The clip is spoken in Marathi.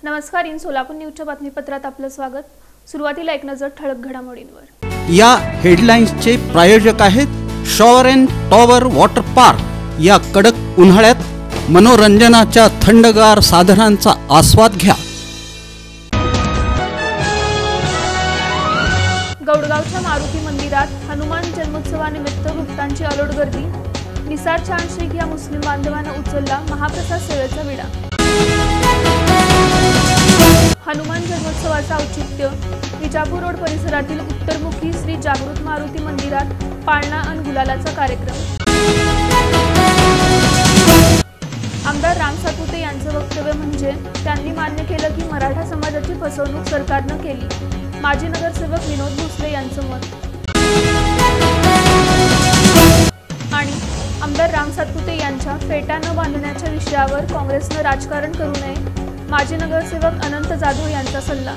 नमस्कार, इन सोलापूर न्यूजच्या बातमीपत्रात आपलं स्वागत। सुरुवातीला एक नजर ठळक घडामोडींवर। या हेडलाईन्सचे प्रायोजक आहेत shower and tower water park. या कडक उन्हाळ्यात मनोरंजनाच्या थंडगार साधनांचा आस्वाद घ्या। गौडगावच्या मारुती मंदिरात हनुमान जन्मोत्सवानिमित्त भक्तांची अलोट गर्दी। निसार चांद शेख या मुस्लिम बांधवांना उचलला महाप्रसाद सेवेचा विडा। हनुमान जन्मोत्सवाचा औचित्य विजापूर रोड परिसरातील उत्तरमुखी श्री जागृत मारुती मंदिरात पाळणा अन गुलालाचा कार्यक्रम। आमदार राम सातपुते यांचं वक्तव्य म्हणजे त्यांनी मान्य केलं की मराठा समाजाची फसवणूक सरकारनं केली। माजी नगरसेवक विनोद भोसले यांचं मत। आणि आमदार राम सातपुते यांच्या फेटा न बांधण्याच्या विषयावर काँग्रेसनं राजकारण करू नये, माजी नगरसेवक अनंत जाधव यांचा सल्ला।